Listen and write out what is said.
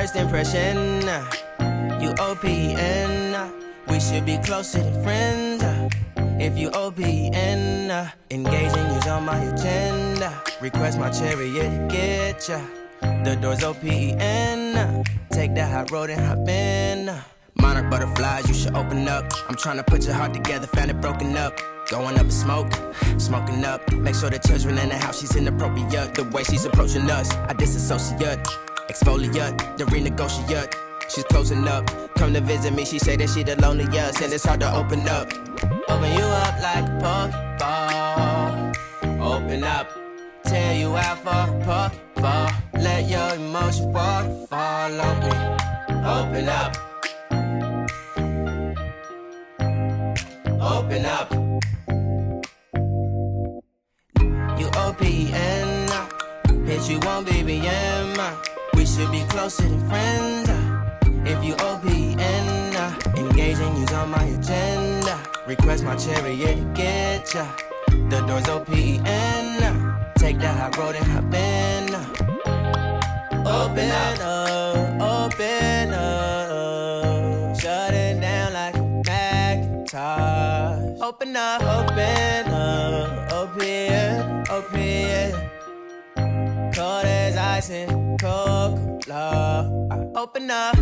First impression, you OPN. We should be closer than friends. If you OPN, engaging you's on my agenda. Request my chariot to get ya. The door's OPN. Take that hot road and hop in. Monarch butterflies, you should open up. I'm trying to put your heart together, found it broken up. Going up in smoke, smoking up. Make sure the children in the house, she's inappropriate. The way she's approaching us, I disassociate. Exfoliate, the renegotiate. She's closing up, come to visit me. She say that she the loneliest, and it's hard to open up. Open you up like a Pokeball. Open up, tear you out for a Pokeball. Let your emotion waterfall on me. Open up. Open up. You OPN, hit you on BBM. We should be closer than friends. If you OPN, engaging you's on my agenda. Request my chariot to get ya. The door's OPN. Take that hot road and hop in. Open up, open up. Shut it down like a Macintosh. Open up, open. Cold as ice and Coca-Cola. Open up.